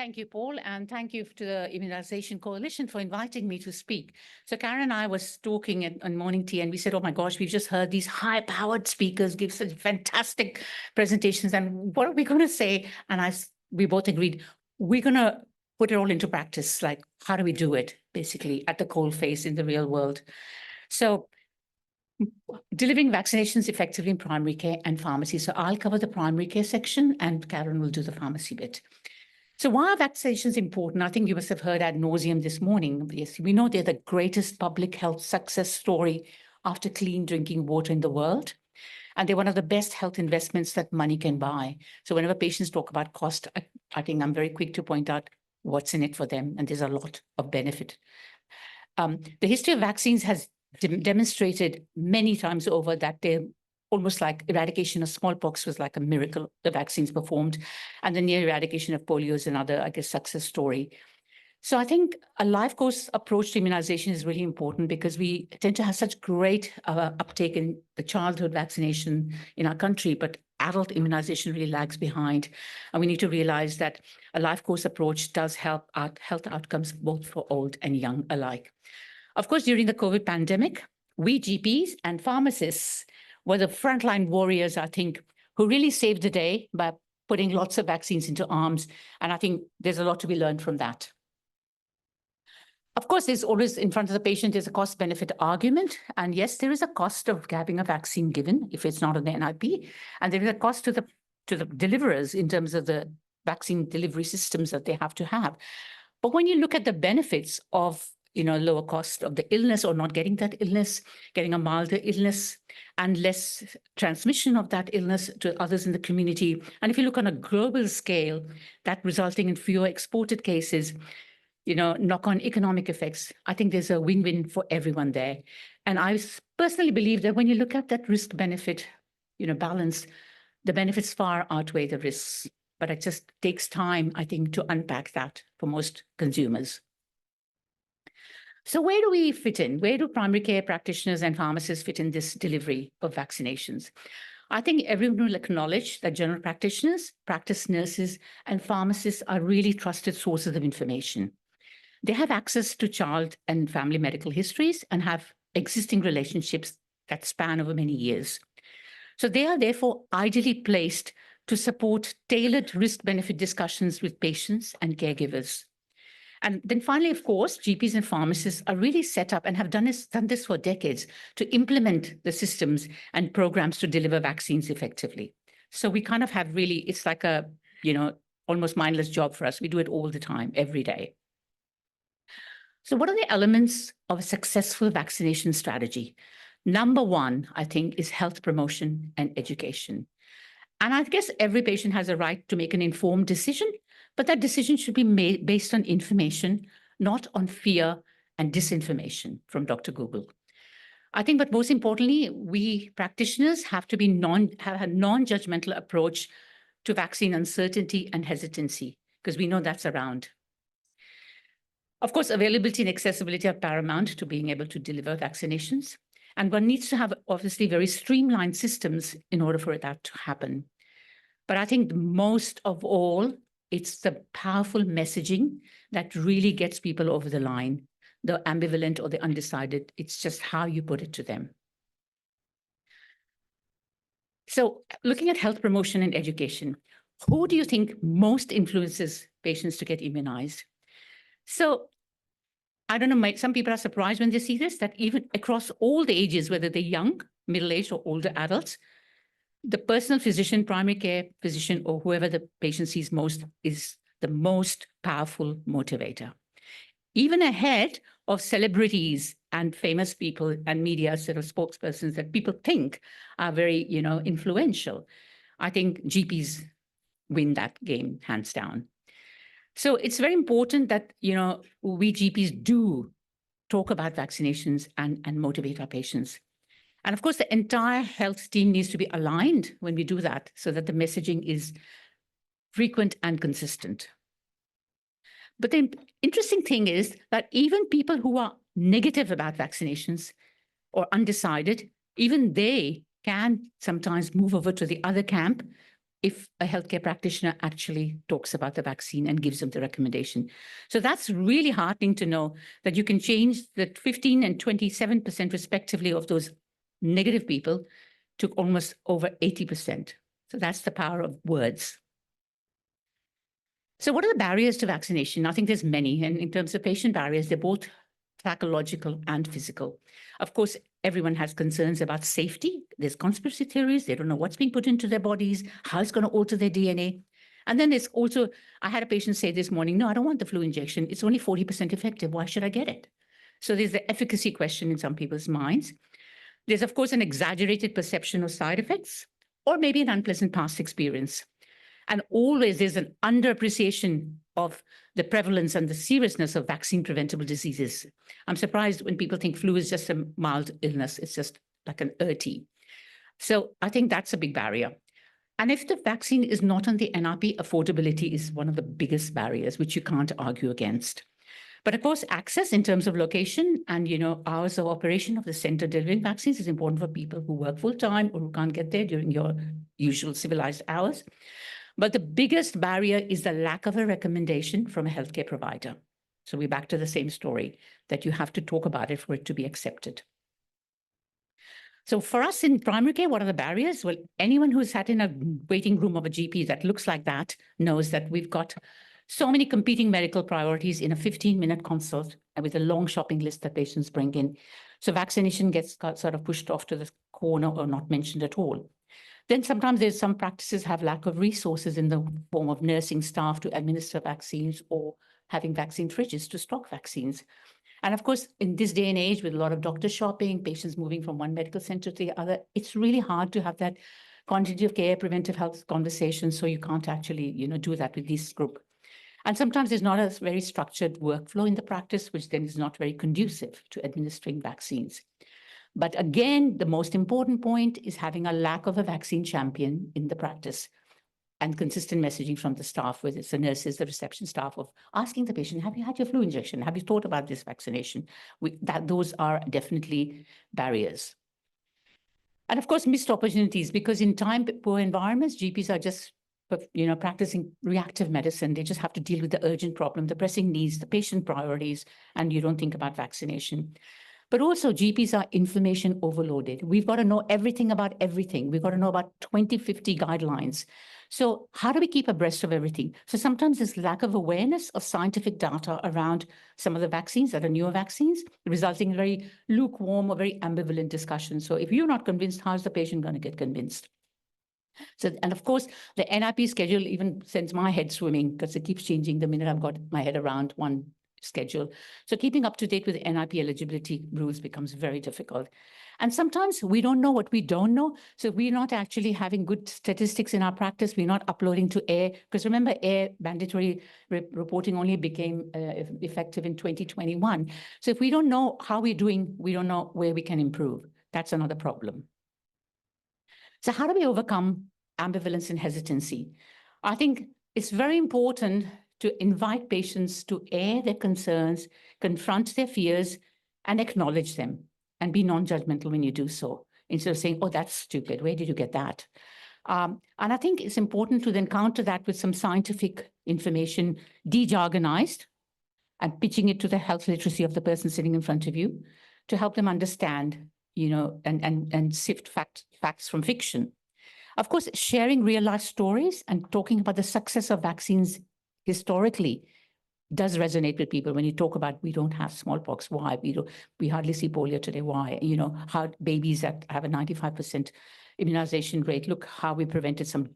Thank you, Paul, and thank you to the Immunization Coalition for inviting me to speak. So Karen and I was talking on morning tea, and we said, oh my gosh, we've just heard these high-powered speakers give such fantastic presentations, and what are we going to say? And we both agreed, we're going to put it all into practice. Like, how do we do it, basically, at the coalface in the real world? So delivering vaccinations effectively in primary care and pharmacy. So I'll cover the primary care section, and Karen will do the pharmacy bit. So why are vaccinations important? I think you must have heard ad nauseum this morning. Yes, we know they're the greatest public health success story after clean drinking water in the world. And they're one of the best health investments that money can buy. So whenever patients talk about cost, I think I'm very quick to point out what's in it for them. And there's a lot of benefit. The history of vaccines has demonstrated many times over that they're almost like eradication of smallpox was like a miracle the vaccines performed, and the near eradication of polio is another, I guess, success story. So I think a life course approach to immunization is really important because we tend to have such great uptake in the childhood vaccination in our country, but adult immunization really lags behind. And we need to realize that a life course approach does help our health outcomes both for old and young alike. Of course, during the COVID pandemic, we GPs and pharmacists were the frontline warriors, I think, who really saved the day by putting lots of vaccines into arms. And I think there's a lot to be learned from that. Of course, there's always in front of the patient is a cost-benefit argument. And yes, there is a cost of having a vaccine given if it's not an NIP. And there is a cost to the deliverers in terms of the vaccine delivery systems that they have to have. But when you look at the benefits of lower cost of the illness or not getting that illness, getting a milder illness, and less transmission of that illness to others in the community. And if you look on a global scale, that resulting in fewer exported cases, knock-on economic effects, I think there's a win-win for everyone there. And I personally believe that when you look at that risk-benefit, balance, the benefits far outweigh the risks. But it just takes time, I think, to unpack that for most consumers. So where do we fit in? Where do primary care practitioners and pharmacists fit in this delivery of vaccinations? I think everyone will acknowledge that general practitioners, practice nurses, and pharmacists are really trusted sources of information. They have access to child and family medical histories and have existing relationships that span over many years. So they are therefore ideally placed to support tailored risk-benefit discussions with patients and caregivers. And then finally, of course, GPs and pharmacists are really set up and have done this for decades to implement the systems and programs to deliver vaccines effectively. So we kind of have really, it's like a, almost mindless job for us. We do it all the time, every day. So what are the elements of a successful vaccination strategy? Number one, I think, is health promotion and education. And I guess every patient has a right to make an informed decision, but that decision should be made based on information, not on fear and disinformation from Dr. Google. I think, but most importantly, we practitioners have to have a non-judgmental approach to vaccine uncertainty and hesitancy, because we know that's around. Of course, availability and accessibility are paramount to being able to deliver vaccinations. And one needs to have, obviously, very streamlined systems in order for that to happen. But I think most of all, it's the powerful messaging that really gets people over the line, the ambivalent or the undecided. It's just how you put it to them. So looking at health promotion and education, who do you think most influences patients to get immunized? So I don't know, some people are surprised when they see this, that even across all the ages, whether they're young, middle-aged, or older adults, the personal physician, primary care physician, or whoever the patient sees most is the most powerful motivator. Even ahead of celebrities and famous people and media sort of spokespersons that people think are very, influential. I think GPs win that game, hands down. So it's very important that, we GPs do talk about vaccinations and motivate our patients. And of course, the entire health team needs to be aligned when we do that so that the messaging is frequent and consistent. But the interesting thing is that even people who are negative about vaccinations or undecided, even they can sometimes move over to the other camp if a healthcare practitioner actually talks about the vaccine and gives them the recommendation. So that's really heartening to know that you can change the 15 and 27% respectively of those negative people to almost over 80%. So that's the power of words. So what are the barriers to vaccination? I think there's many. And in terms of patient barriers, they're both psychological and physical. Of course, everyone has concerns about safety. There's conspiracy theories. They don't know what's being put into their bodies, how it's going to alter their DNA. And then there's also, I had a patient say this morning, no, I don't want the flu injection. It's only 40% effective. Why should I get it? So there's the efficacy question in some people's minds. There's, of course, an exaggerated perception of side effects, or maybe an unpleasant past experience. And always there's an underappreciation of the prevalence and the seriousness of vaccine-preventable diseases. I'm surprised when people think flu is just a mild illness. It's just like an ERT. So I think that's a big barrier. And if the vaccine is not on the NRP, affordability is one of the biggest barriers, which you can't argue against. But of course, access in terms of location and, hours of operation of the center delivering vaccines is important for people who work full-time or who can't get there during your usual civilized hours. But the biggest barrier is the lack of a recommendation from a healthcare provider. So we're back to the same story, that you have to talk about it for it to be accepted. So for us in primary care, what are the barriers? Well, anyone who's sat in a waiting room of a GP that looks like that knows that we've got so many competing medical priorities in a 15-minute consult and with a long shopping list that patients bring in. So vaccination gets sort of pushed off to the corner or not mentioned at all. Then sometimes there's some practices have lack of resources in the form of nursing staff to administer vaccines or having vaccine fridges to stock vaccines. And of course, in this day and age, with a lot of doctor shopping, patients moving from one medical center to the other, it's really hard to have that continuity of care, preventive health conversation. So you can't actually, do that with this group. And sometimes there's not a very structured workflow in the practice, which then is not very conducive to administering vaccines. But again, the most important point is having a lack of a vaccine champion in the practice and consistent messaging from the staff, whether it's the nurses, the reception staff, of asking the patient, have you had your flu injection? Have you thought about this vaccination? Those are definitely barriers. And of course, missed opportunities, because in time-poor environments, GPs are just practicing reactive medicine. They just have to deal with the urgent problem, the pressing needs, the patient priorities, and you don't think about vaccination. But also GPs are information overloaded. We've got to know everything about everything. We've got to know about 2050 guidelines. So how do we keep abreast of everything? So sometimes there's lack of awareness of scientific data around some of the vaccines that are newer vaccines, resulting in very lukewarm or very ambivalent discussion. So if you're not convinced, how's the patient going to get convinced? So, and of course, the NIP schedule even sends my head swimming, because it keeps changing the minute I've got my head around one schedule. So keeping up to date with the NIP eligibility rules becomes very difficult. And sometimes we don't know what we don't know. So we're not actually having good statistics in our practice. We're not uploading to AIR, because remember, AIR mandatory reporting only became effective in 2021. So if we don't know how we're doing, we don't know where we can improve. That's another problem. So how do we overcome ambivalence and hesitancy? I think it's very important to invite patients to air their concerns, confront their fears, and acknowledge them, and be non-judgmental when you do so, instead of saying, oh, that's stupid, where did you get that? And I think it's important to then counter that with some scientific information, de-jargonized, and pitching it to the health literacy of the person sitting in front of you to help them understand, and sift facts from fiction. Of course, sharing real life stories and talking about the success of vaccines historically does resonate with people. When you talk about, we don't have smallpox, why? We hardly see polio today, why? How babies that have a 95% immunization rate, look how we prevented some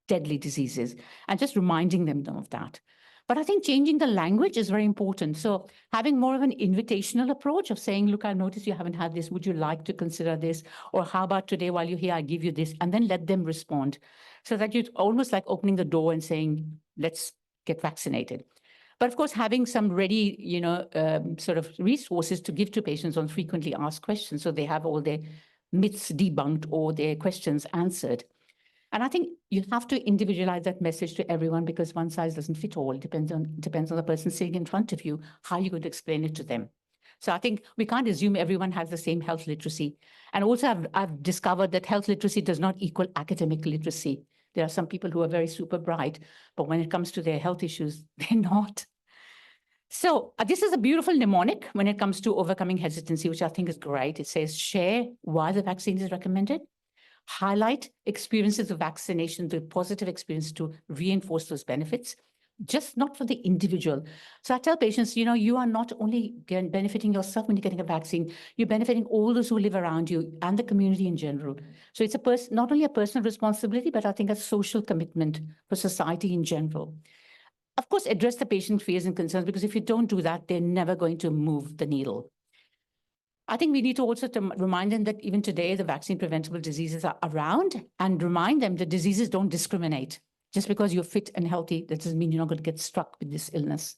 deadly diseases, and just reminding them of that. But I think changing the language is very important. So having more of an invitational approach of saying, look, I noticed you haven't had this. Would you like to consider this? Or how about today while you're here, I give you this, and then let them respond. So that you're almost like opening the door and saying, let's get vaccinated. But of course, having some ready, sort of resources to give to patients on frequently asked questions, so they have all their myths debunked or their questions answered. And I think you have to individualize that message to everyone, because one size doesn't fit all. It depends on the person sitting in front of you, how you're going to explain it to them. So I think we can't assume everyone has the same health literacy. And also I've discovered that health literacy does not equal academic literacy. There are some people who are very super bright, but when it comes to their health issues, they're not. So this is a beautiful mnemonic when it comes to overcoming hesitancy, which I think is great. It says, share why the vaccine is recommended, highlight experiences of vaccination, the positive experience to reinforce those benefits, just not for the individual. So I tell patients, you are not only benefiting yourself when you're getting a vaccine, you're benefiting all those who live around you and the community in general. So it's not only a personal responsibility, but I think a social commitment for society in general. Of course, address the patient fears and concerns, because if you don't do that, they're never going to move the needle. I think we need to also remind them that even today, the vaccine preventable diseases are around, and remind them that diseases don't discriminate. Just because you're fit and healthy, that doesn't mean you're not going to get struck with this illness.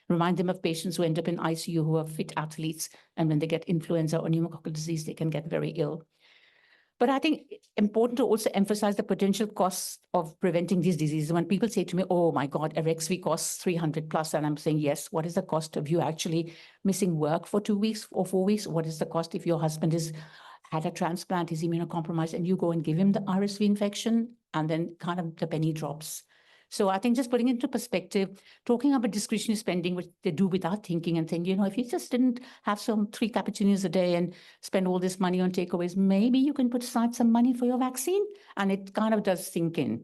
Remind them of patients who end up in ICU who are fit athletes, and when they get influenza or pneumococcal disease, they can get very ill. But I think it's important to also emphasize the potential costs of preventing these diseases. When people say to me, oh my God, Arexvy costs 300 plus, and I'm saying, yes, what is the cost of you actually missing work for 2 weeks or 4 weeks? What is the cost if your husband has had a transplant, he's immunocompromised, and you go and give him the RSV infection, and then kind of the penny drops. So I think just putting into perspective, talking about discretionary spending, which they do without thinking, and saying, if you just didn't have 3 cappuccinos a day and spend all this money on takeaways, maybe you can put aside some money for your vaccine, and it kind of does sink in.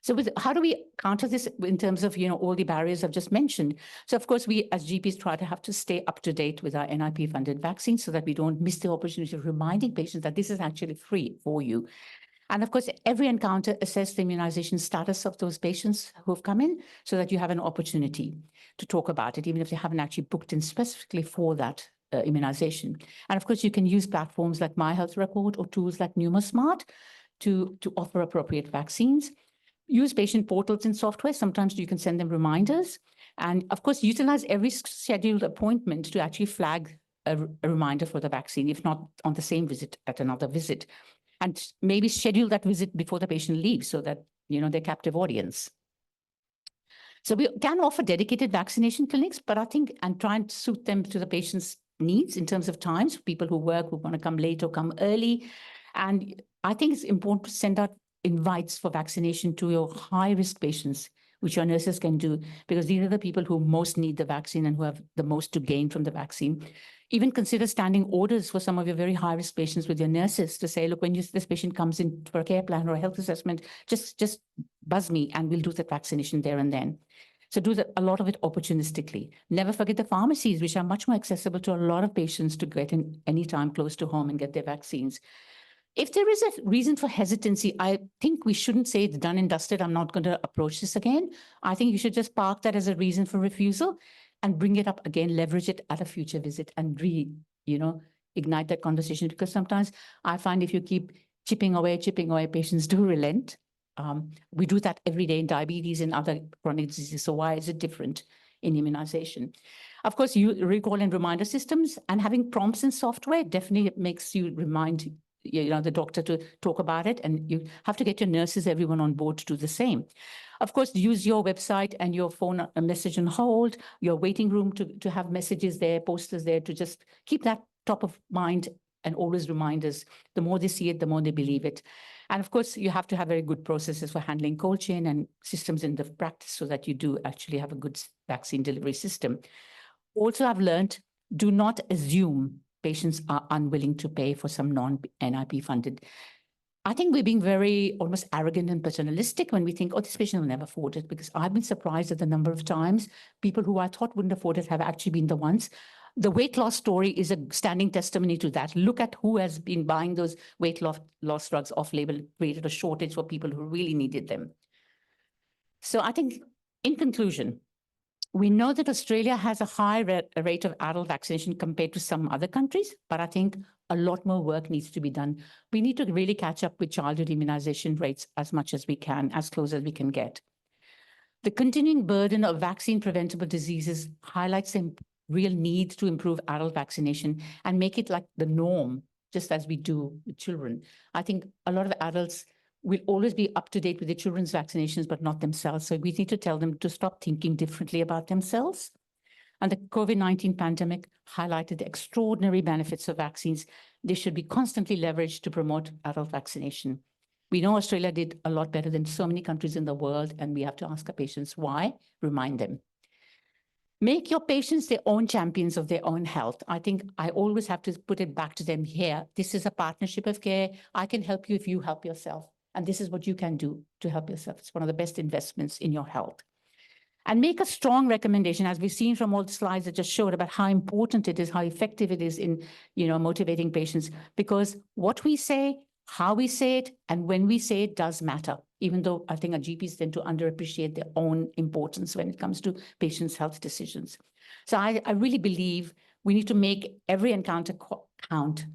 So how do we counter this in terms of, all the barriers I've just mentioned? So of course, we as GPs try to have to stay up to date with our NIP funded vaccines so that we don't miss the opportunity of reminding patients that this is actually free for you. And of course, every encounter, assess the immunization status of those patients who have come in so that you have an opportunity to talk about it, even if they haven't actually booked in specifically for that immunization. And of course, you can use platforms like My Health Report or tools like NumoSmart to offer appropriate vaccines. Use patient portals and software. Sometimes you can send them reminders. And of course, utilize every scheduled appointment to actually flag a reminder for the vaccine, if not on the same visit, at another visit. And maybe schedule that visit before the patient leaves so that, they're captive audience. So we can offer dedicated vaccination clinics, but I think, and try and suit them to the patient's needs in terms of times, people who work, who want to come late or come early. And I think it's important to send out invites for vaccination to your high-risk patients, which your nurses can do, because these are the people who most need the vaccine and who have the most to gain from the vaccine. Even consider standing orders for some of your very high-risk patients with your nurses to say, look, when this patient comes in for a care plan or a health assessment, just buzz me and we'll do the vaccination there and then. So do a lot of it opportunistically. Never forget the pharmacies, which are much more accessible to a lot of patients to get in any time close to home and get their vaccines. If there is a reason for hesitancy, I think we shouldn't say it's done and dusted. I'm not going to approach this again. I think you should just park that as a reason for refusal and bring it up again, leverage it at a future visit and ignite that conversation. Because sometimes I find if you keep chipping away, patients do relent. We do that every day in diabetes and other chronic diseases. So why is it different in immunization? Of course, you recall and reminder systems, and having prompts and software definitely makes you remind the doctor to talk about it, and you have to get your nurses, everyone on board to do the same. Of course, use your website and your phone message on hold, your waiting room to have messages there, posters there, to just keep that top of mind and always reminders. The more they see it, the more they believe it. And of course, you have to have very good processes for handling cold chain and systems in the practice so that you do actually have a good vaccine delivery system. Also, I've learned, do not assume patients are unwilling to pay for some non-NIP funded. I think we're being very almost arrogant and paternalistic when we think, oh, this patient will never afford it, because I've been surprised at the number of times people who I thought wouldn't afford it have actually been the ones. The weight loss story is a standing testimony to that. Look at who has been buying those weight loss drugs off-label, created a shortage for people who really needed them. So I think, in conclusion, we know that Australia has a high rate of adult vaccination compared to some other countries, but I think a lot more work needs to be done. We need to really catch up with childhood immunization rates as much as we can, as close as we can get. The continuing burden of vaccine-preventable diseases highlights the real need to improve adult vaccination and make it like the norm, just as we do with children. I think a lot of adults will always be up to date with their children's vaccinations, but not themselves. So we need to tell them to stop thinking differently about themselves. And the COVID-19 pandemic highlighted the extraordinary benefits of vaccines. They should be constantly leveraged to promote adult vaccination. We know Australia did a lot better than so many countries in the world, and we have to ask our patients why, remind them. Make your patients their own champions of their own health. I think I always have to put it back to them here. This is a partnership of care. I can help you if you help yourself. And this is what you can do to help yourself. It's one of the best investments in your health. And make a strong recommendation, as we've seen from all the slides that just showed about how important it is, how effective it is in, motivating patients, because what we say, how we say it, and when we say it does matter, even though I think our GPs tend to underappreciate their own importance when it comes to patients' health decisions. So I really believe we need to make every encounter count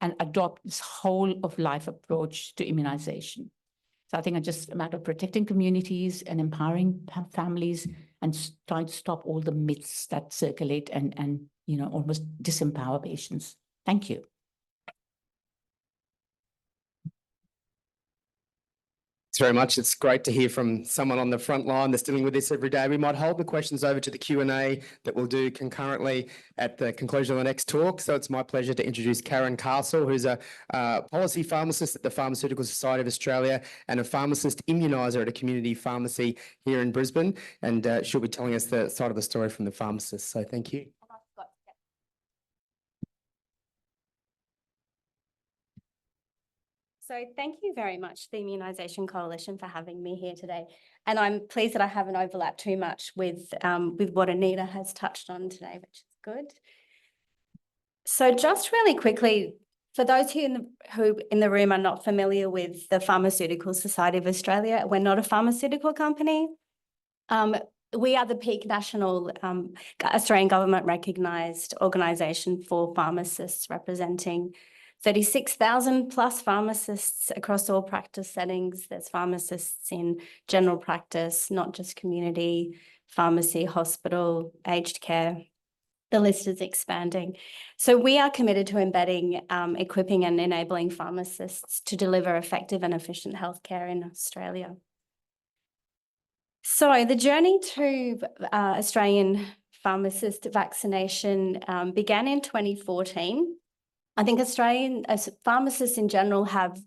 and adopt this whole of life approach to immunization. So I think it's just a matter of protecting communities and empowering families and trying to stop all the myths that circulate and almost disempower patients. Thank you. Thanks very much. It's great to hear from someone on the front line that's dealing with this every day. We might hold the questions over to the Q&A that we'll do concurrently at the conclusion of the next talk. So it's my pleasure to introduce Karen Castle, who's a policy pharmacist at the Pharmaceutical Society of Australia and a pharmacist immuniser at a community pharmacy here in Brisbane. And she'll be telling us the side of the story from the pharmacist. So thank you. So thank you very much, the Immunisation Coalition, for having me here today. And I'm pleased that I haven't overlapped too much with what Anita has touched on today, which is good. So just really quickly, for those who in the room are not familiar with the Pharmaceutical Society of Australia, we're not a pharmaceutical company. We are the peak national Australian government recognised organisation for pharmacists, representing 36,000 plus pharmacists across all practice settings. There's pharmacists in general practice, not just community, pharmacy, hospital, aged care. The list is expanding. So we are committed to embedding, equipping and enabling pharmacists to deliver effective and efficient healthcare in Australia. So the journey to Australian pharmacist vaccination began in 2014. I think Australian pharmacists in general have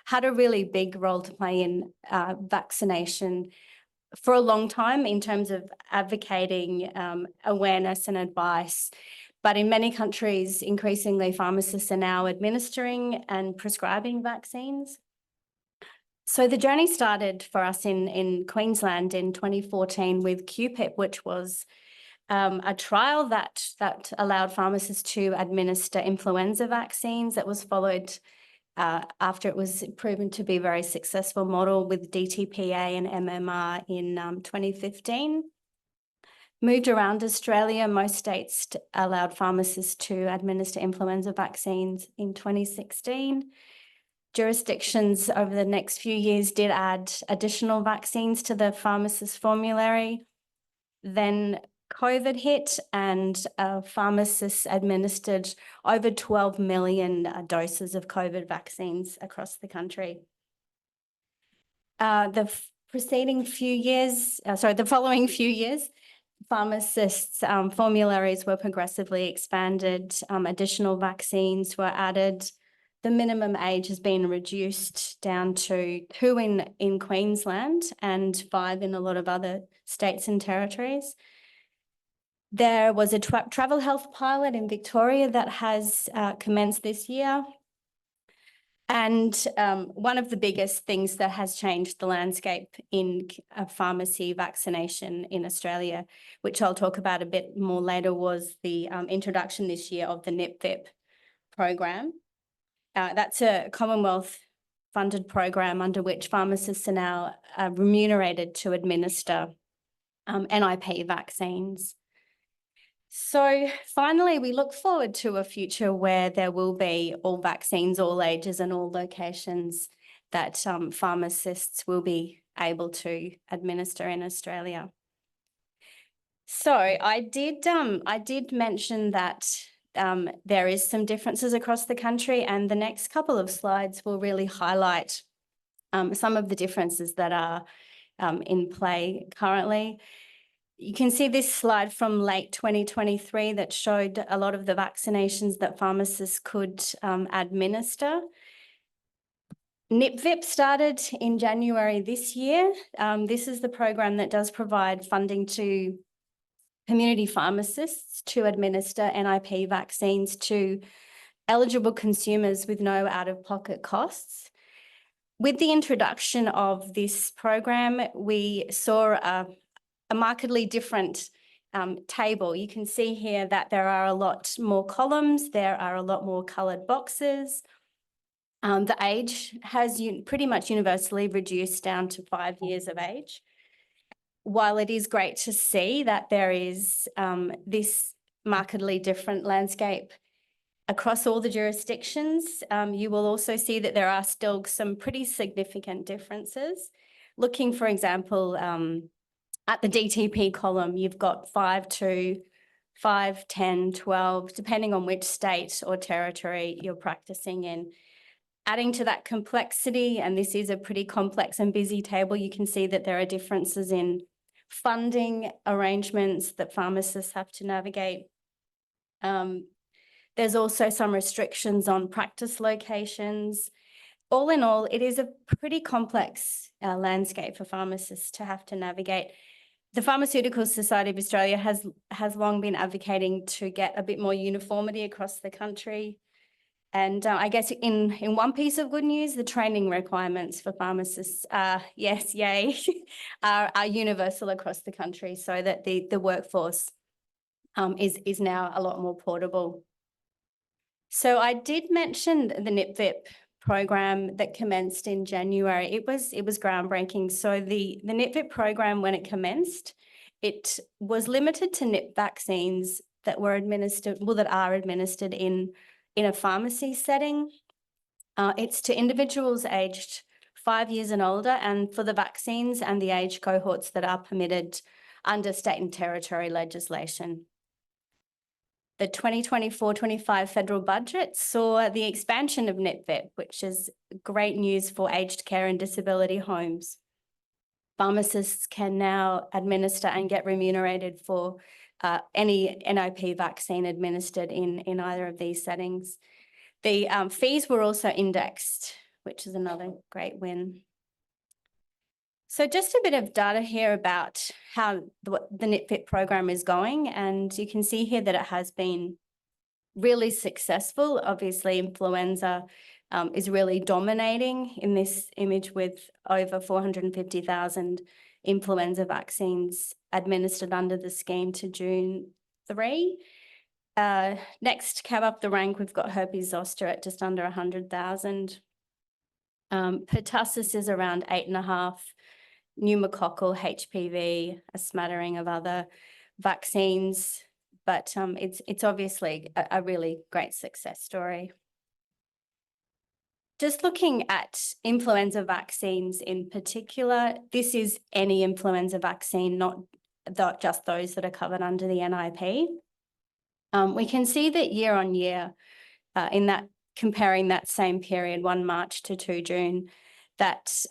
had a really big role to play in vaccination for a long time in terms of advocating awareness and advice. But in many countries, increasingly, pharmacists are now administering and prescribing vaccines. So the journey started for us in Queensland in 2014 with QPIP, which was a trial that allowed pharmacists to administer influenza vaccines. That was followed after it was proven to be a very successful model with DTPA and MMR in 2015. Moved around Australia, most states allowed pharmacists to administer influenza vaccines in 2016. Jurisdictions over the next few years did add additional vaccines to the pharmacist formulary. Then COVID hit and pharmacists administered over 12 million doses of COVID vaccines across the country. The following few years, pharmacists' formularies were progressively expanded, additional vaccines were added. The minimum age has been reduced down to 2 in Queensland and 5 in a lot of other states and territories. There was a travel health pilot in Victoria that has commenced this year. And one of the biggest things that has changed the landscape in pharmacy vaccination in Australia, which I'll talk about a bit more later, was the introduction this year of the NIPVIP program. That's a Commonwealth-funded program under which pharmacists are now remunerated to administer NIP vaccines. So finally, we look forward to a future where there will be all vaccines, all ages and all locations that pharmacists will be able to administer in Australia. So I did mention that there is some differences across the country, and the next couple of slides will really highlight some of the differences that are in play currently. You can see this slide from late 2023 that showed a lot of the vaccinations that pharmacists could administer. NIPVIP started in January this year. This is the program that does provide funding to community pharmacists to administer NIP vaccines to eligible consumers with no out-of-pocket costs. With the introduction of this program, we saw a markedly different table. You can see here that there are a lot more columns, there are a lot more coloured boxes. The age has pretty much universally reduced down to 5 years of age. While it is great to see that there is this markedly different landscape across all the jurisdictions, you will also see that there are still some pretty significant differences. Looking, for example, at the DTP column, you've got 5-2, 5, 10, 12, depending on which state or territory you're practicing in. Adding to that complexity, and this is a pretty complex and busy table, you can see that there are differences in funding arrangements that pharmacists have to navigate. There's also some restrictions on practice locations. All in all, it is a pretty complex landscape for pharmacists to have to navigate. The Pharmaceutical Society of Australia has long been advocating to get a bit more uniformity across the country. And I guess in one piece of good news, the training requirements for pharmacists are, yes, yay, are universal across the country, so that the workforce is now a lot more portable. So I did mention the NIPVIP program that commenced in January. It was groundbreaking. So the NIPVIP program, when it commenced, it was limited to NIP vaccines that were administered, that are administered in a pharmacy setting. It's to individuals aged 5 years and older, and for the vaccines and the age cohorts that are permitted under state and territory legislation. The 2024-25 federal budget saw the expansion of NIPVIP, which is great news for aged care and disability homes. Pharmacists can now administer and get remunerated for any NIP vaccine administered in either of these settings. The fees were also indexed, which is another great win. So just a bit of data here about how the NIPVIP program is going, and you can see here that it has been really successful. Obviously, influenza is really dominating in this image, with over 450,000 influenza vaccines administered under the scheme to June 3. Next cab up the rank, we've got herpes zoster at just under 100,000. Pertussis is around 8.5, pneumococcal, HPV, a smattering of other vaccines, but it's obviously a really great success story. Just looking at influenza vaccines in particular, this is any influenza vaccine, not just those that are covered under the NIP. We can see that year on year, in that comparing that same period, 1 March to 2 June, that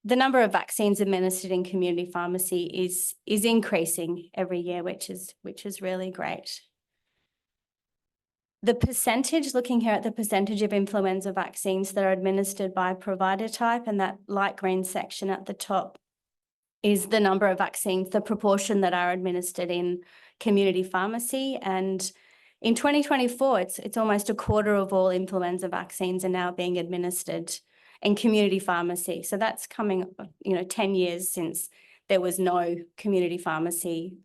the number of vaccines administered in community pharmacy is increasing every year, which is really great. The percentage, looking here at the percentage of influenza vaccines that are administered by provider type, and that light green section at the top is the number of vaccines, the proportion that are administered in community pharmacy. And in 2024, it's almost a quarter of all influenza vaccines are now being administered in community pharmacy. So that's coming, 10 years since there was no community pharmacy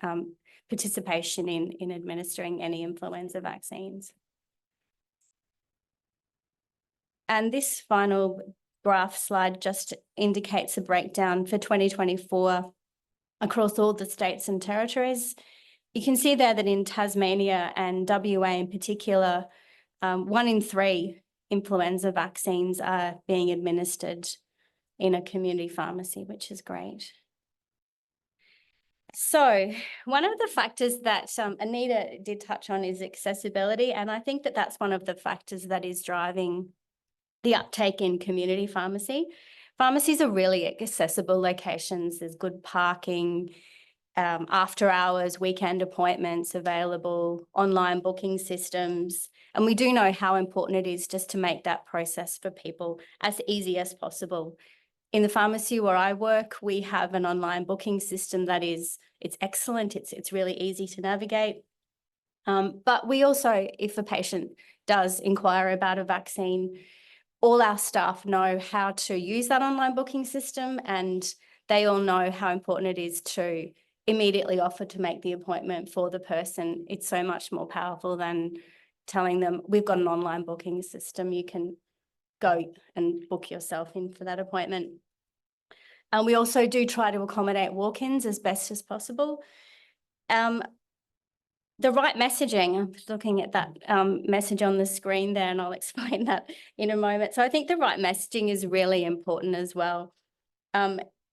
participation in administering any influenza vaccines. And this final graph slide just indicates a breakdown for 2024 across all the states and territories. You can see there that in Tasmania and WA in particular, 1 in 3 influenza vaccines are being administered in a community pharmacy, which is great. So one of the factors that Anita did touch on is accessibility, and I think that that's one of the factors that is driving the uptake in community pharmacy. Pharmacies are really accessible locations. There's good parking, after hours, weekend appointments available, online booking systems, And we do know how important it is just to make that process for people as easy as possible. In the pharmacy where I work, we have an online booking system that it's excellent. It's really easy to navigate. But we also, if a patient does inquire about a vaccine, all our staff know how to use that online booking system, and they all know how important it is to immediately offer to make the appointment for the person. It's so much more powerful than telling them, we've got an online booking system, you can go and book yourself in for that appointment. And we also do try to accommodate walk-ins as best as possible. The right messaging, I'm looking at that message on the screen there, and I'll explain that in a moment. So I think the right messaging is really important as well.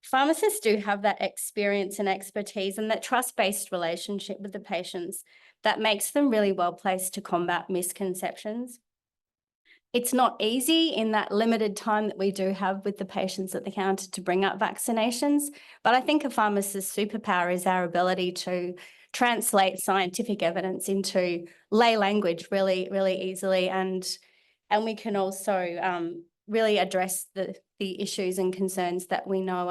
Pharmacists do have that experience and expertise and that trust-based relationship with the patients that makes them really well placed to combat misconceptions. It's not easy in that limited time that we do have with the patients at the counter to bring up vaccinations, but I think a pharmacist's superpower is our ability to translate scientific evidence into lay language really, really easily, and we can also really address the issues and concerns that we know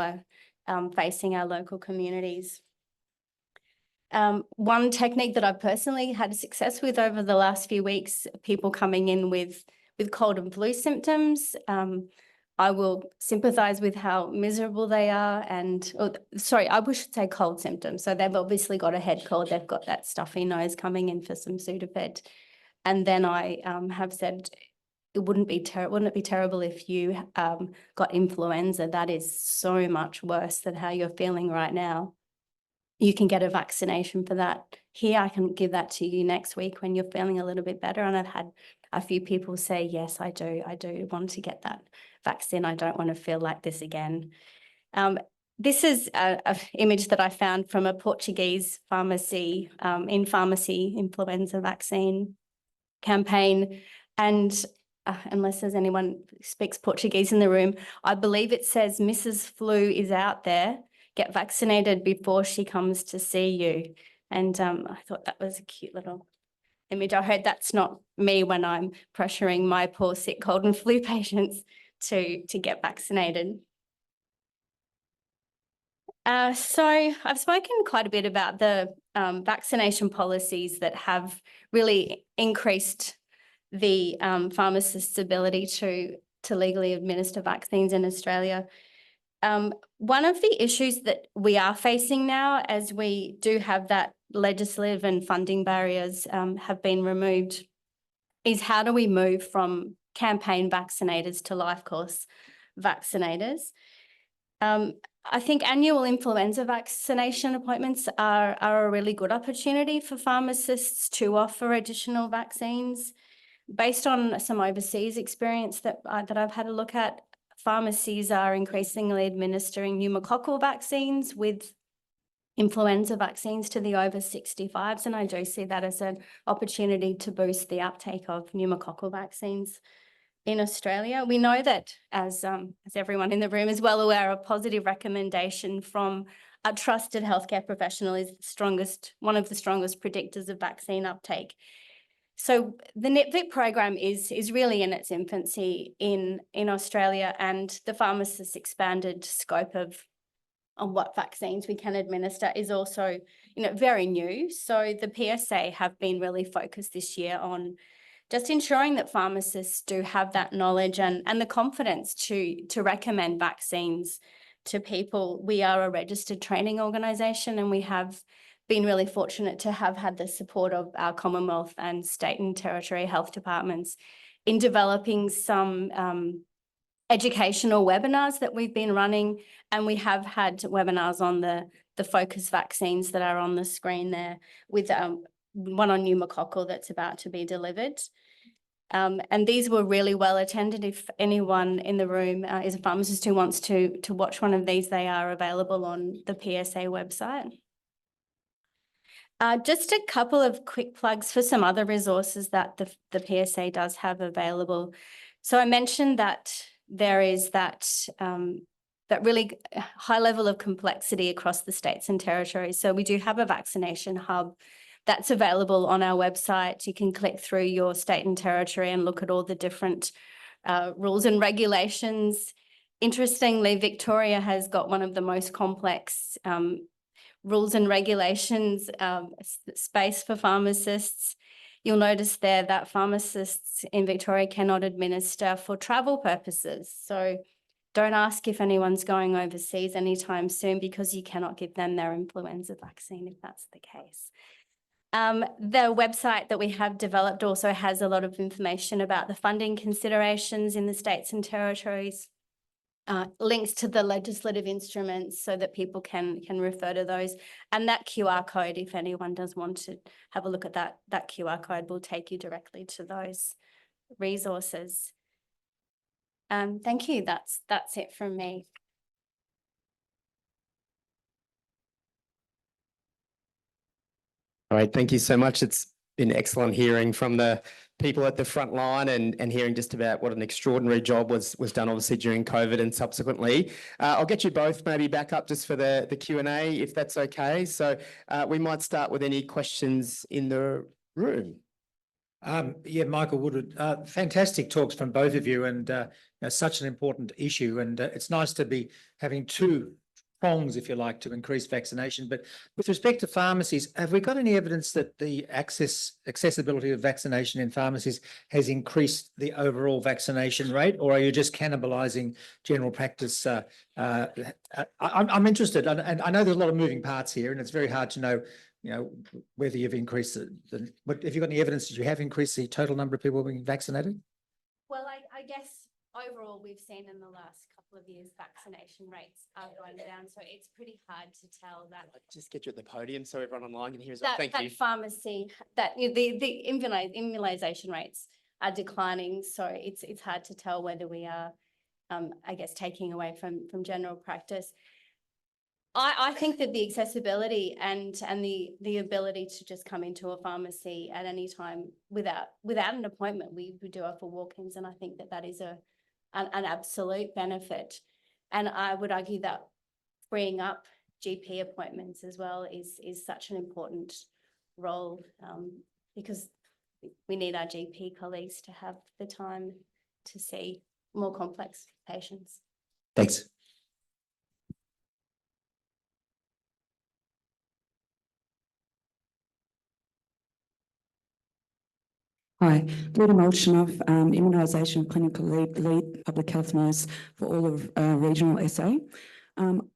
are facing our local communities. One technique that I've personally had success with over the last few weeks, people coming in with cold and flu symptoms, I will sympathise with how miserable they are I should say cold symptoms. So they've obviously got a head cold, they've got that stuffy nose coming in for some Sudafed. And then I have said, wouldn't it be terrible if you got influenza? That is so much worse than how you're feeling right now. You can get a vaccination for that. Here, I can give that to you next week when you're feeling a little bit better. And I've had a few people say, yes, I do want to get that vaccine. I don't want to feel like this again. This is an image that I found from a Portuguese pharmacy, in-pharmacy influenza vaccine campaign. And unless there's anyone who speaks Portuguese in the room, I believe it says, Mrs. Flu is out there. Get vaccinated before she comes to see you. And I thought that was a cute little image. I heard that's not me when I'm pressuring my poor sick cold and flu patients to get vaccinated. So I've spoken quite a bit about the vaccination policies that have really increased the pharmacist's ability to legally administer vaccines in Australia. One of the issues that we are facing now, as we do have that legislative and funding barriers have been removed, is how do we move from campaign vaccinators to life course vaccinators? I think annual influenza vaccination appointments are a really good opportunity for pharmacists to offer additional vaccines. Based on some overseas experience that I've had a look at, pharmacies are increasingly administering pneumococcal vaccines with influenza vaccines to the over 65s, and I do see that as an opportunity to boost the uptake of pneumococcal vaccines in Australia. We know that, as everyone in the room is well aware, a positive recommendation from a trusted healthcare professional is one of the strongest predictors of vaccine uptake. So the NIPVIC program is really in its infancy in Australia, and the pharmacist's expanded scope of what vaccines we can administer is also, very new. So the PSA have been really focused this year on just ensuring that pharmacists do have that knowledge and the confidence to recommend vaccines to people. We are a registered training organisation, and we have been really fortunate to have had the support of our Commonwealth and state and territory health departments in developing some educational webinars that we've been running, and we have had webinars on the focus vaccines that are on the screen there, with one on pneumococcal that's about to be delivered. And these were really well attended. If anyone in the room is a pharmacist who wants to watch one of these, they are available on the PSA website. Just a couple of quick plugs for some other resources that the PSA does have available. So I mentioned that there is that really high level of complexity across the states and territories. So we do have a vaccination hub that's available on our website. You can click through your state and territory and look at all the different rules and regulations. Interestingly, Victoria has got one of the most complex rules and regulations space for pharmacists. You'll notice there that pharmacists in Victoria cannot administer for travel purposes. So don't ask if anyone's going overseas anytime soon, because you cannot give them their influenza vaccine if that's the case. The website that we have developed also has a lot of information about the funding considerations in the states and territories, links to the legislative instruments so that people can refer to those. And that QR code, if anyone does want to have a look at that QR code will take you directly to those resources. Thank you. That's it from me. All right, thank you so much. It's been excellent hearing from the people at the front line and hearing just about what an extraordinary job was done obviously during COVID and subsequently. I'll get you both maybe back up just for the Q&A if that's okay. So we might start with any questions in the room. Yeah, Michael Woodward, fantastic talks from both of you, and such an important issue. And it's nice to be having two prongs, if you like, to increase vaccination. But with respect to pharmacies, have we got any evidence that the accessibility of vaccination in pharmacies has increased the overall vaccination rate, or are you just cannibalizing general practice? I'm interested, and I know there's a lot of moving parts here, and it's very hard to know, whether you've increased but have you got any evidence that you have increased the total number of people being vaccinated? Well, I guess overall we've seen in the last couple of years vaccination rates are going down, so it's pretty hard to tell that. Just get you at the podium so everyone online can hear us. Thank you. Pharmacy, the immunization rates are declining, so it's hard to tell whether we are, I guess, taking away from general practice. I think that the accessibility and the ability to just come into a pharmacy at any time without an appointment, we do offer walk-ins, and I think that is an absolute benefit. And I would argue that freeing up GP appointments as well is such an important role, because we need our GP colleagues to have the time to see more complex patients. Thanks. Hi, Lida Molchanov, immunisation clinical lead public health nurse for all of regional SA.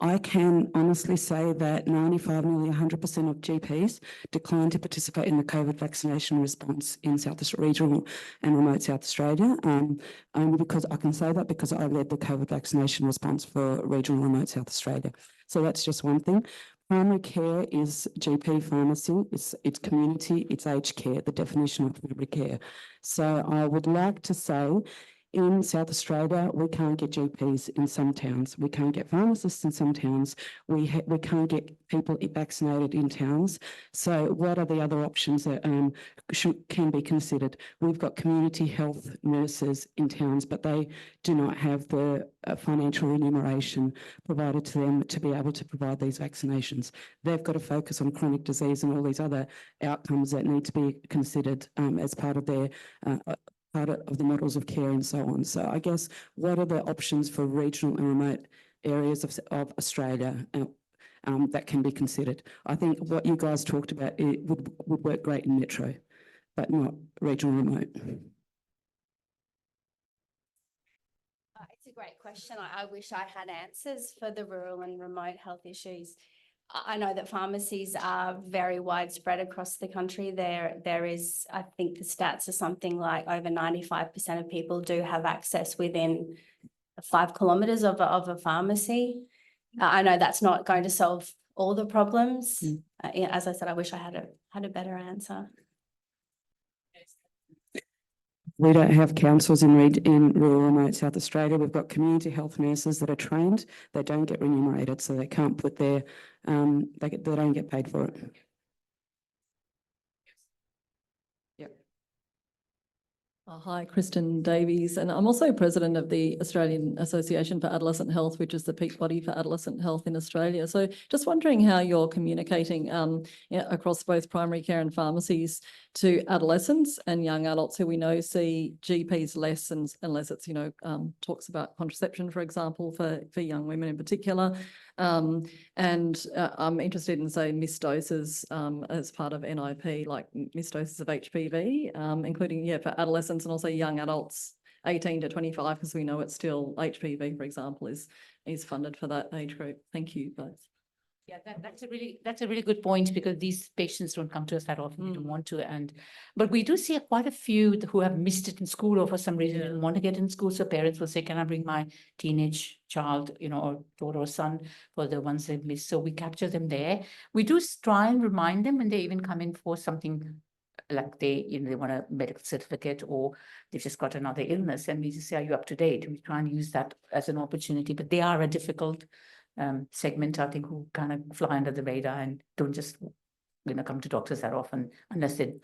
I can honestly say that 95, nearly 100% of GPs declined to participate in the COVID vaccination response in regional and remote South Australia. Only because I can say that because I led the COVID vaccination response for regional and remote South Australia. So that's just one thing. Primary care is GP pharmacy, it's community, it's aged care, the definition of primary care. So I would like to say in South Australia, we can't get GPs in some towns. We can't get pharmacists in some towns. We can't get people vaccinated in towns. So what are the other options that can be considered? We've got community health nurses in towns, but they do not have the financial remuneration provided to them to be able to provide these vaccinations. They've got to focus on chronic disease and all these other outcomes that need to be considered as part of their part of the models of care and so on. So I guess what are the options for regional and remote areas of Australia that can be considered? I think what you guys talked about would work great in metro, but not regional remote. It's a great question. I wish I had answers for the rural and remote health issues. I know that pharmacies are very widespread across the country. There is, I think the stats are something like over 95% of people do have access within 5 kilometres of a pharmacy. I know that's not going to solve all the problems. As I said, I wish I had a better answer. We don't have councils in rural remote South Australia. We've got community health nurses that are trained. They don't get remunerated, so they can't put their, they don't get paid for it. Yep. Hi, Kristen Davies, and I'm also president of the Australian Association for Adolescent Health, which is the peak body for adolescent health in Australia. So just wondering how you're communicating across both primary care and pharmacies to adolescents and young adults who we know see GPs less, and unless it's, talks about contraception, for example, for young women in particular. I'm interested in, say, missed doses as part of NIP, like missed doses of HPV, including, for adolescents and also young adults, 18 to 25, because we know it's still HPV, for example, is funded for that age group. Thank you both. Yeah, that's a really good point, because these patients don't come to us that often. They don't want to, but we do see quite a few who have missed it in school, or for some reason didn't want to get in school. So parents will say, "Can I bring my teenage child, or daughter or son for the ones they've missed?" So we capture them there. We do try and remind them when they even come in for something like they want a medical certificate, or they've just got another illness, and we just say, "Are you up to date?" We try and use that as an opportunity, but they are a difficult segment, I think, who kind of fly under the radar and don't just, come to doctors that often, unless they're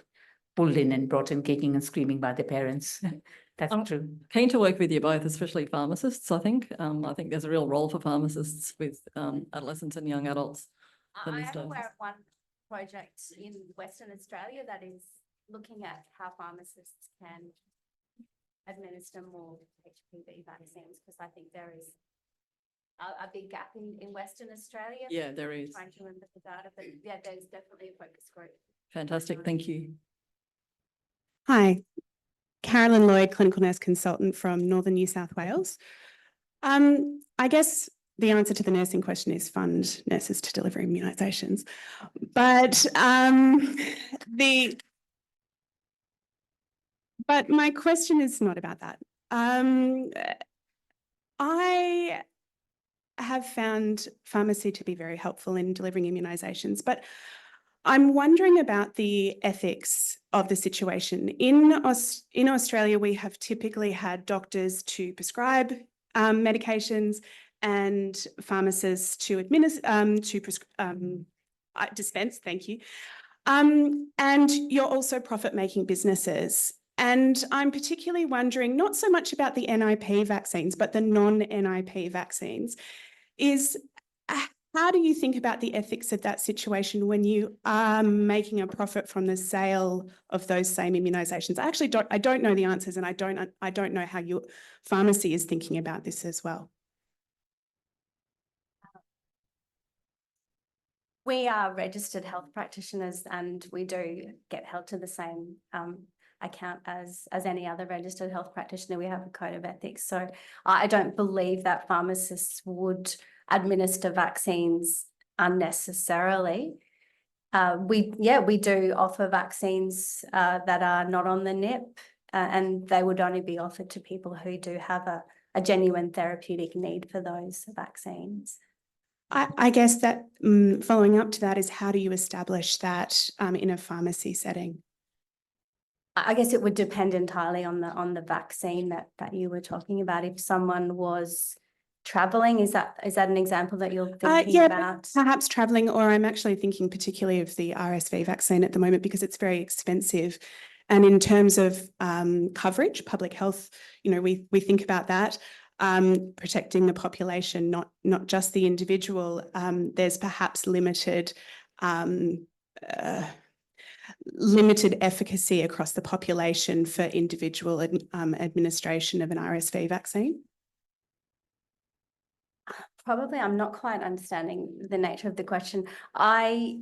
pulled in and brought in kicking and screaming by their parents. That's true. Keen to work with you both, especially pharmacists, I think. I think there's a real role for pharmacists with adolescents and young adults. I am aware of one project in Western Australia that is looking at how pharmacists can administer more HPV vaccines, because I think there is a big gap in Western Australia. Yeah, there is. Trying to remember the data, but yeah, there's definitely a focus group. Fantastic, thank you. Hi, Carolyn Lloyd, clinical nurse consultant from Northern New South Wales. I guess the answer to the nursing question is fund nurses to deliver immunisations. But my question is not about that. I have found pharmacy to be very helpful in delivering immunisations, but I'm wondering about the ethics of the situation. In Australia, we have typically had doctors to prescribe medications and pharmacists to dispense. Thank you. And you're also profit-making businesses. And I'm particularly wondering, not so much about the NIP vaccines, but the non-NIP vaccines, is how do you think about the ethics of that situation when you are making a profit from the sale of those same immunisations? I don't know the answers, and I don't know how your pharmacy is thinking about this as well. We are registered health practitioners, and we do get held to the same account as any other registered health practitioner. We have a code of ethics. So I don't believe that pharmacists would administer vaccines unnecessarily. We do offer vaccines that are not on the NIP, and they would only be offered to people who do have a genuine therapeutic need for those vaccines. I guess that following up to that is, how do you establish that in a pharmacy setting? I guess it would depend entirely on the vaccine that you were talking about. If someone was traveling, is that an example that you're thinking about? Perhaps traveling, or I'm actually thinking particularly of the RSV vaccine at the moment, because it's very expensive. And in terms of coverage, public health, we think about that. Protecting the population, not just the individual. There's perhaps limited efficacy across the population for individual administration of an RSV vaccine. Probably, I'm not quite understanding the nature of the question. I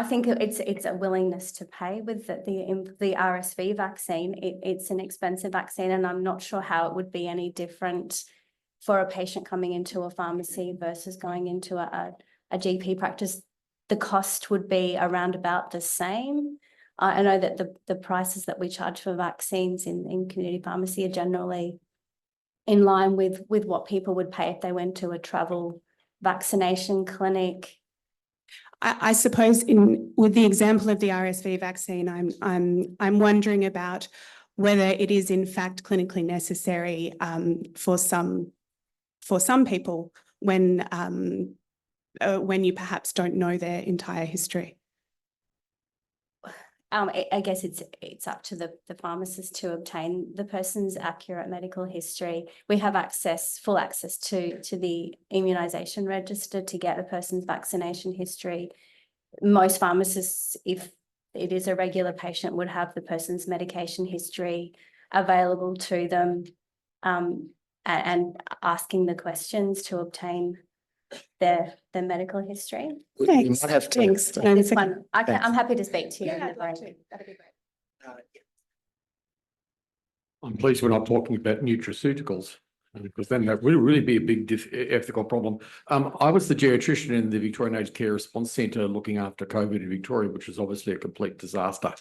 think it's a willingness to pay with the RSV vaccine. It's an expensive vaccine, and I'm not sure how it would be any different for a patient coming into a pharmacy versus going into a GP practice. The cost would be around about the same. I know that the prices that we charge for vaccines in community pharmacy are generally in line with what people would pay if they went to a travel vaccination clinic. I suppose with the example of the RSV vaccine, I'm wondering about whether it is in fact clinically necessary for some people when you perhaps don't know their entire history. I guess it's up to the pharmacist to obtain the person's accurate medical history. We have full access to the immunisation register to get a person's vaccination history. Most pharmacists, if it is a regular patient, would have the person's medication history available to them, and asking the questions to obtain their medical history. We Thanks. might have to. Thanks. This one, Thanks. I'm happy to speak to you. Yeah, I'd love to. That'd be great. I'm pleased we're not talking about nutraceuticals, because then that will really be a big ethical problem. I was the geriatrician in the Victorian Aged Care Response Centre looking after COVID in Victoria, which was obviously a complete disaster.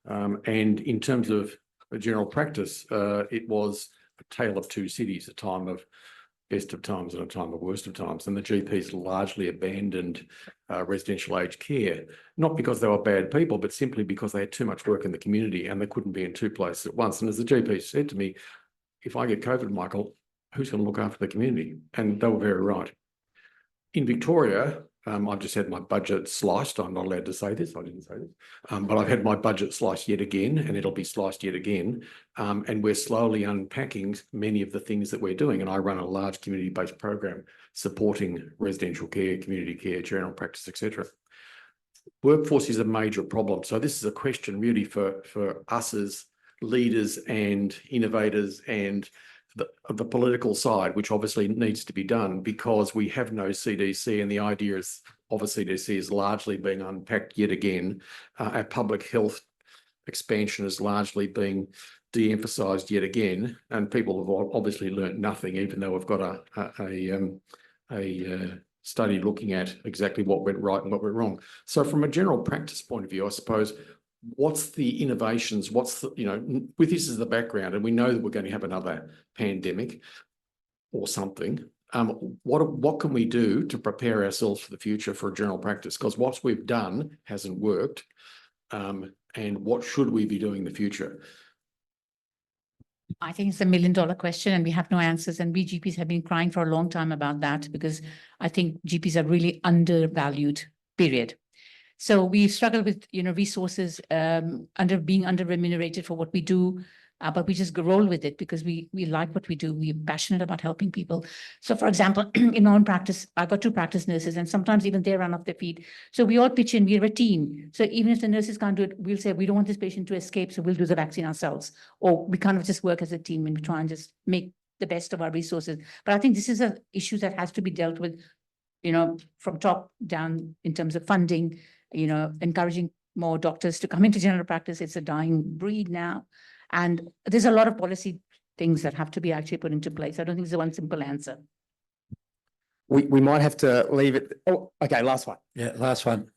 And in terms of a general practice, it was a tale of two cities, a time of best of times and a time of worst of times. And the GPs largely abandoned residential aged care, not because they were bad people, but simply because they had too much work in the community and they couldn't be in two places at once. And as the GP said to me, if I get COVID, Michael, who's going to look after the community? And they were very right. In Victoria, I've just had my budget sliced. I'm not allowed to say this. I didn't say this. But I've had my budget sliced yet again, and it'll be sliced yet again. And we're slowly unpacking many of the things that we're doing. And I run a large community-based program supporting residential care, community care, general practice, etc. Workforce is a major problem. So this is a question really for us as leaders and innovators and the political side, which obviously needs to be done because we have no CDC, and the idea is of a CDC is largely being unpacked yet again. Our public health expansion is largely being de-emphasised yet again, and people have obviously learnt nothing, even though we've got a study looking at exactly what went right and what went wrong. So from a general practice point of view, I suppose, what's the innovations? What's the, with this as the background, and we know that we're going to have another pandemic or something. What can we do to prepare ourselves for the future for a general practice? Because what we've done hasn't worked. And what should we be doing in the future? I think it's $1 million question and we have no answers. And we GPs have been crying for a long time about that because I think GPs are really undervalued, period. So we struggle with, resources, being under remunerated for what we do, but we just roll with it because we like what we do. We're passionate about helping people. So for example, in my own practice, I've got 2 practice nurses and sometimes even they run off their feet. So we all pitch in, we're a team. So even if the nurses can't do it, we'll say, we don't want this patient to escape, so we'll do the vaccine ourselves. Or we kind of just work as a team and we try and just make the best of our resources. But I think this is an issue that has to be dealt with, from top down in terms of funding, encouraging more doctors to come into general practice. It's a dying breed now. And there's a lot of policy things that have to be actually put into place. I don't think there's one simple answer. We might have to leave it. Oh, okay, last one. Yeah, last one.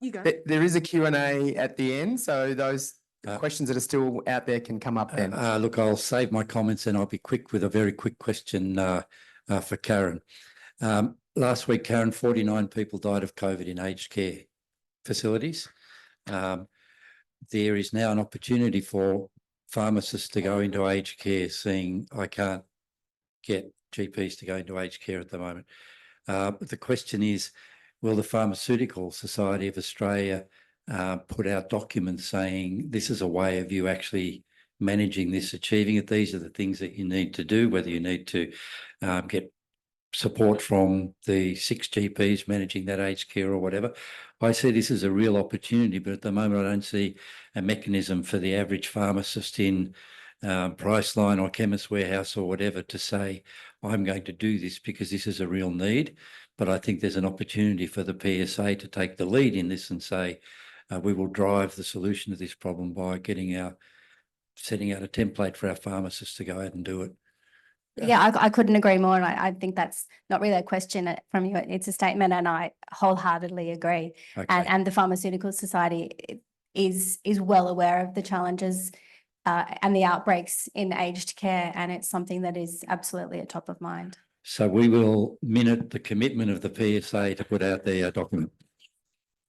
You go. There is a Q&A at the end, so those questions that are still out there can come up then. Look, I'll save my comments and I'll be quick with a very quick question for Karen. Last week, Karen, 49 people died of COVID in aged care facilities. There is now an opportunity for pharmacists to go into aged care, seeing I can't get GPs to go into aged care at the moment. The question is, will the Pharmaceutical Society of Australia put out documents saying this is a way of you actually managing this, achieving it? These are the things that you need to do, whether you need to get support from the 6 GPs managing that aged care or whatever. I see this as a real opportunity, but at the moment I don't see a mechanism for the average pharmacist in Priceline or Chemist Warehouse or whatever to say, I'm going to do this because this is a real need. But I think there's an opportunity for the PSA to take the lead in this and say, we will drive the solution to this problem by setting out a template for our pharmacists to go out and do it. Yeah, I couldn't agree more. And I think that's not really a question from you. It's a statement and I wholeheartedly agree. Okay. And the Pharmaceutical Society is well aware of the challenges and the outbreaks in aged care. And it's something that is absolutely at top of mind. So we will minute the commitment of the PSA to put out their document.